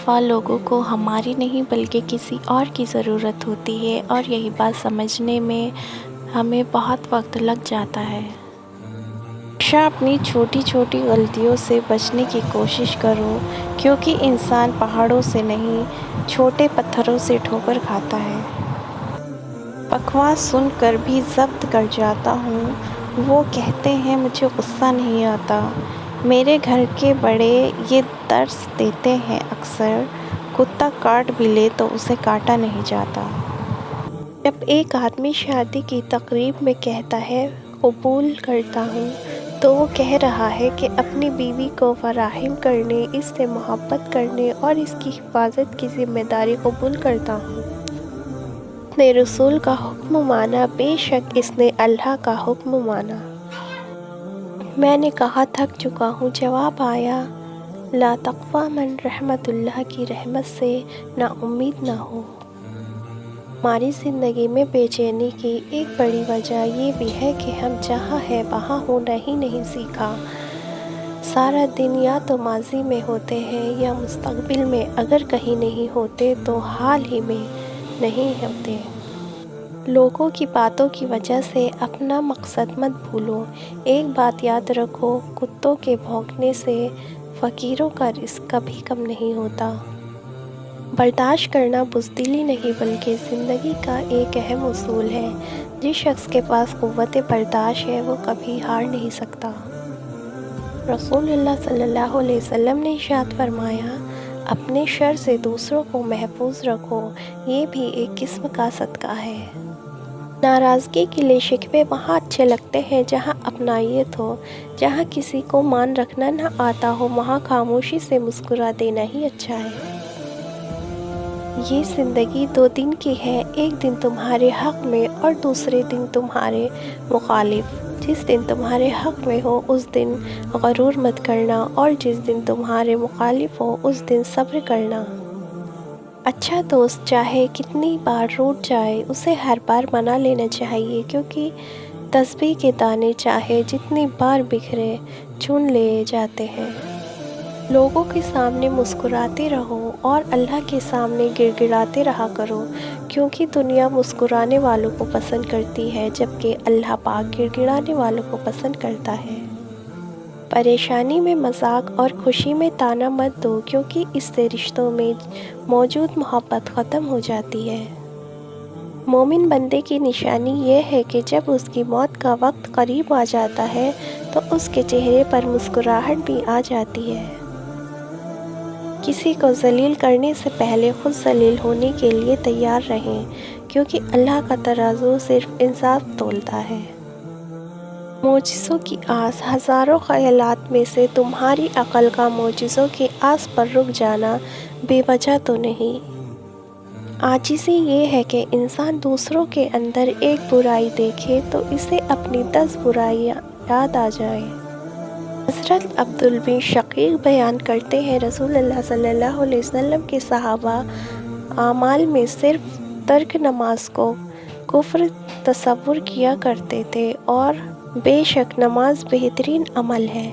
دفعہ لوگوں کو ہماری نہیں بلکہ کسی اور کی ضرورت ہوتی ہے اور یہی بات سمجھنے میں ہمیں بہت وقت لگ جاتا ہے۔ ہمیشہ اپنی چھوٹی چھوٹی غلطیوں سے بچنے کی کوشش کرو، کیونکہ انسان پہاڑوں سے نہیں، چھوٹے پتھروں سے ٹھوکر کھاتا ہے۔ بکواس سن کر بھی ضبط کر جاتا ہوں۔ وہ کہتے ہیں مجھے غصہ نہیں آتا۔ میرے گھر کے بڑے یہ درس دیتے ہیں اکثر، کتا کاٹ بھی لے تو اسے کاٹا نہیں جاتا۔ جب ایک آدمی شادی کی تقریب میں کہتا ہے قبول کرتا ہوں، تو وہ کہہ رہا ہے کہ اپنی بیوی کو فراہم کرنے، اس سے محبت کرنے اور اس کی حفاظت کی ذمہ داری قبول کرتا ہوں۔ اس نے رسول کا حکم مانا، بے شک اس نے اللہ کا حکم مانا۔ میں نے کہا تھک چکا ہوں۔ جواب آیا لا تقنطوا من رحمت اللہ کی رحمت سے نا امید نہ ہو۔ ہماری زندگی میں بے چینی کی ایک بڑی وجہ یہ بھی ہے کہ ہم جہاں ہیں وہاں ہونا ہی نہیں سیکھا۔ سارا دن یا تو ماضی میں ہوتے ہیں یا مستقبل میں، اگر کہیں نہیں ہوتے تو حال ہی میں نہیں ہوتے۔ لوگوں کی باتوں کی وجہ سے اپنا مقصد مت بھولو۔ ایک بات یاد رکھو، کتوں کے بھونکنے سے فقیروں کا رزق کبھی کم نہیں ہوتا۔ برداشت کرنا بزدلی نہیں بلکہ زندگی کا ایک اہم اصول ہے۔ جس شخص کے پاس قوت برداشت ہے وہ کبھی ہار نہیں سکتا۔ رسول اللہ صلی اللہ علیہ وسلم نے ارشاد فرمایا، اپنے شر سے دوسروں کو محفوظ رکھو، یہ بھی ایک قسم کا صدقہ ہے۔ ناراضگی گلے شکوے وہاں اچھے لگتے ہیں جہاں اپنائیت ہو۔ جہاں کسی کو مان رکھنا نہ آتا ہو وہاں خاموشی سے مسکرا دینا ہی اچھا ہے۔ یہ زندگی دو دن کی ہے، ایک دن تمہارے حق میں اور دوسرے دن تمہارے مخالف۔ جس دن تمہارے حق میں ہو اس دن غرور مت کرنا اور جس دن تمہارے مخالف ہو اس دن صبر کرنا۔ اچھا دوست چاہے کتنی بار روٹھ جائے اسے ہر بار منا لینا چاہیے، کیونکہ تسبیح کے دانے چاہے جتنی بار بکھرے چن لیے جاتے ہیں۔ لوگوں کے سامنے مسکراتے رہو اور اللہ کے سامنے گڑ گڑاتے رہا کرو، کیونکہ دنیا مسکرانے والوں کو پسند کرتی ہے جبکہ اللہ پاک گڑ گڑانے والوں کو پسند کرتا ہے۔ پریشانی میں مذاق اور خوشی میں طعنہ مت دو، کیونکہ اس سے رشتوں میں موجود محبت ختم ہو جاتی ہے۔ مومن بندے کی نشانی یہ ہے کہ جب اس کی موت کا وقت قریب آ جاتا ہے تو اس کے چہرے پر مسکراہٹ بھی آ جاتی ہے۔ کسی کو ذلیل کرنے سے پہلے خود ذلیل ہونے کے لیے تیار رہیں، کیونکہ اللہ کا ترازو صرف انصاف تولتا ہے۔ معجزوں کی آس، ہزاروں خیالات میں سے تمہاری عقل کا معجزوں کی آس پر رک جانا بے وجہ تو نہیں۔ عاجزی یہ ہے کہ انسان دوسروں کے اندر ایک برائی دیکھے تو اسے اپنی 10 برائیاں یاد آ جائیں۔ حضرت عبد بن شقیق بیان کرتے ہیں رسول اللہ صلی اللہ علیہ وسلم کے صحابہ اعمال میں صرف ترک نماز کو کفر تصور کیا کرتے تھے، اور بے شک نماز بہترین عمل ہے۔